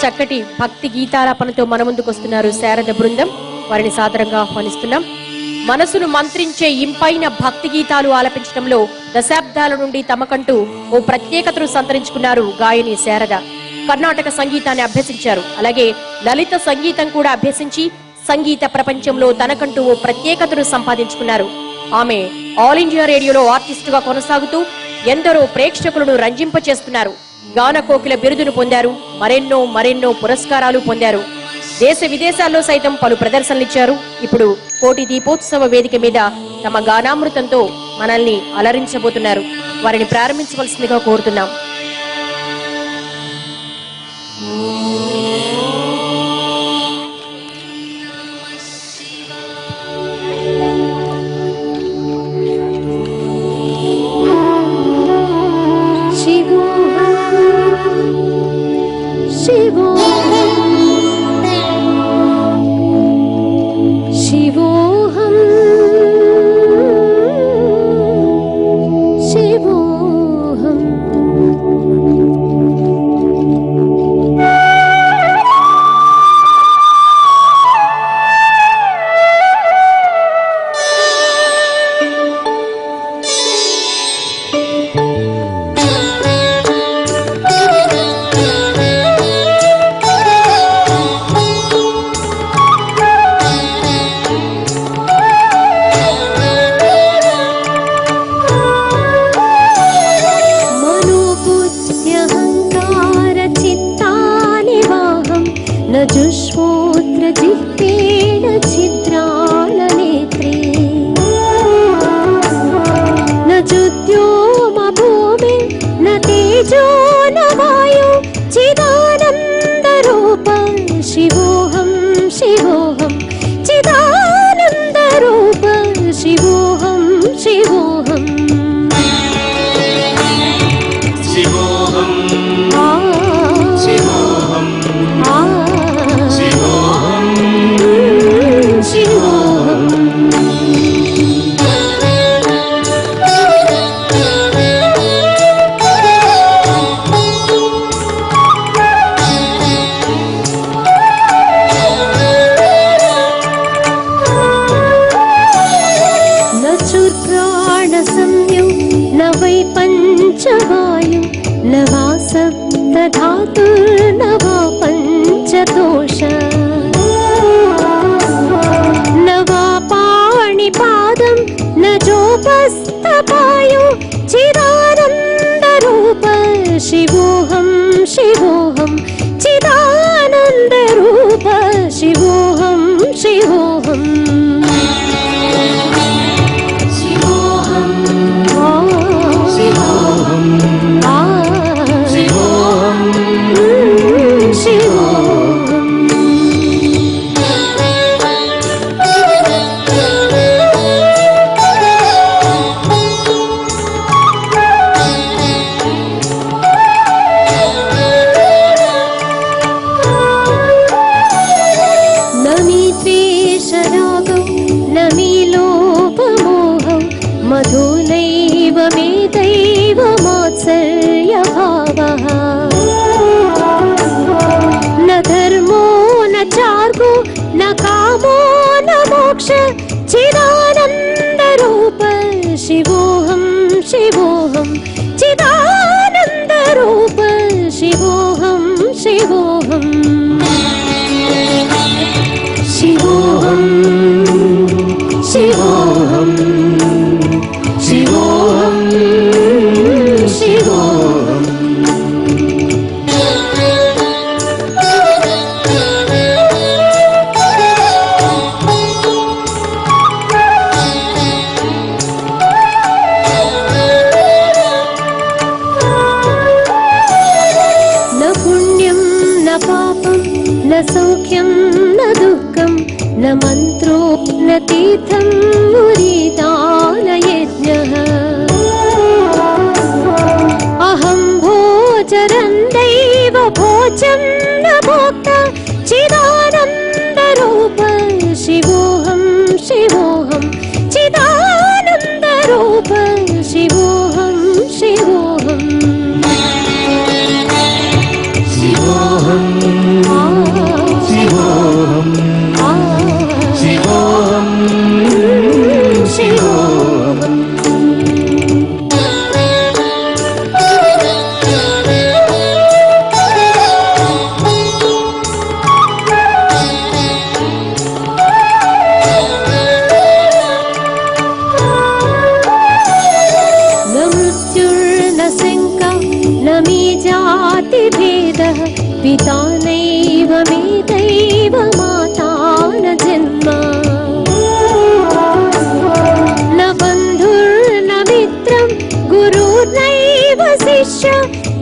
చక్కటి భక్తి గీతాలాపనతో మన ముందుకు వస్తున్నారు శారద బృందం. వారిని సాదరంగా ఆహ్వానిస్తున్నాం. మనసును మంత్రించే ఇంపైన భక్తి గీతాలు ఆలపించడంలో దశాబ్దాల నుండి తమకంటూ ఓ ప్రత్యేకతను సంతరించుకున్నారు గాయని శారద. కర్ణాటక సంగీతాన్ని అభ్యసించారు. అలాగే లలిత సంగీతం కూడా అభ్యసించి సంగీత ప్రపంచంలో తనకంటూ ఓ ప్రత్యేకతను సంపాదించుకున్నారు. ఆమె ఆల్ ఇండియా రేడియోలో ఆర్టిస్టుగా కొనసాగుతూ ఎందరో ప్రేక్షకులను రంజింపచేస్తున్నారు. గాన కోకిల బిరుదును పొందారు. మరెన్నో పురస్కారాలు పొందారు. దేశ విదేశాల్లో సైతం పలు ప్రదర్శనలిచ్చారు. ఇప్పుడు కోటి దీపోత్సవ వేదిక మీద తమ గానామృతంతో మనల్ని అలరించబోతున్నారు. వారిని ప్రారంభించవలసిందిగా కోరుతున్నాం. शिवोऽहम् नास्ति भेदः पिता नैव मेदैव माता न जन्म न बन्धुर्न मित्रं गुरुर्नैव शिष्य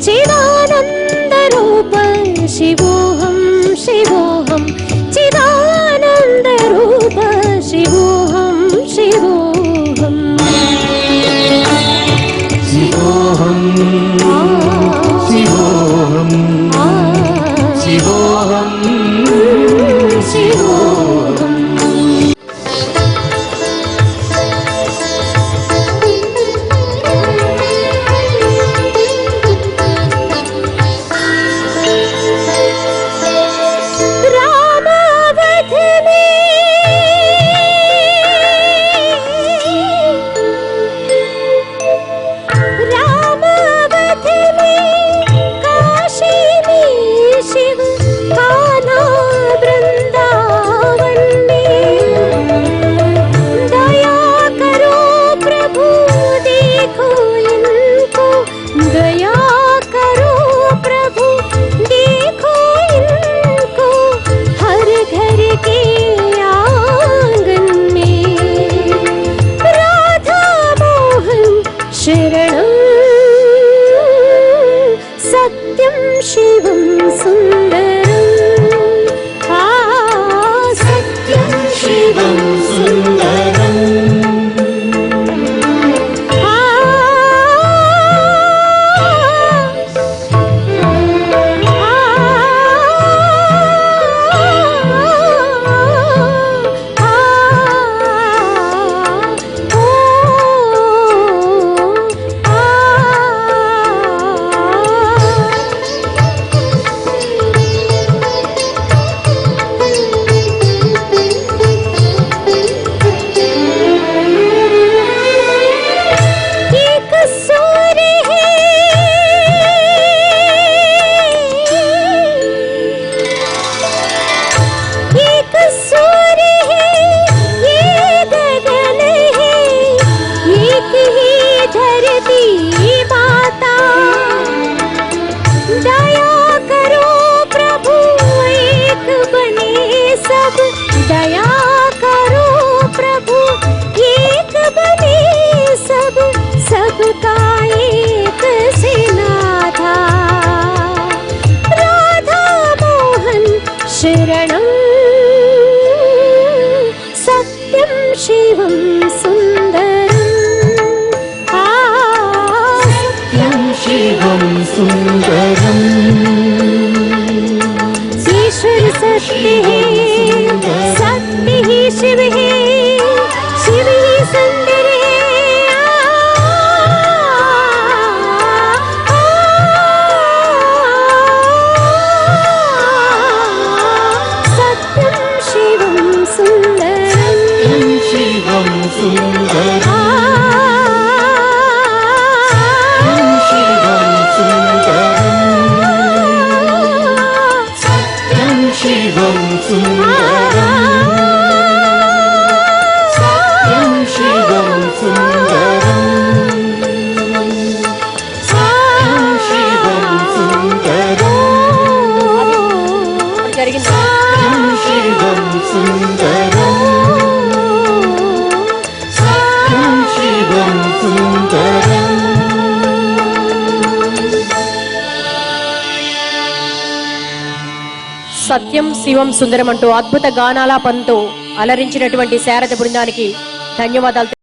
चिदानन्दरूप शिवोऽहं शिवोऽहं चिदानन्दरूप शिवोऽहं शिवोऽहम् शिवोऽहं शिवोऽहं शिवोऽहं शिवोऽहम् शरणं सत्यं शिवं सुन्दरम् सत्यं शिवं सुन्दरम् दया करो प्रभु एक बने सब सबका एक से नाथा राधा मोहन शरणं सत्यं शिवं सुन्दरम् सत्यं शिवं सुन्दरम् ईश्वर सत्य है सत्य ही शिव है शिव ही सुंदर है सत्यं शिवं सुन्दरम् शिवं सुन्दरम् शिवं सुन्दरम् सत्यं शिवं सुन्दरम् सत्यं शिवं सुन्दरम् सत्यं शिवं सुन्दरम् सत्यं शिवं सुन्दरम् సత్యం శివం సుందరం అంటూ అద్భుత గానాలాపంతో అలరించినటువంటి శారద బృందానికి ధన్యవాదాలు.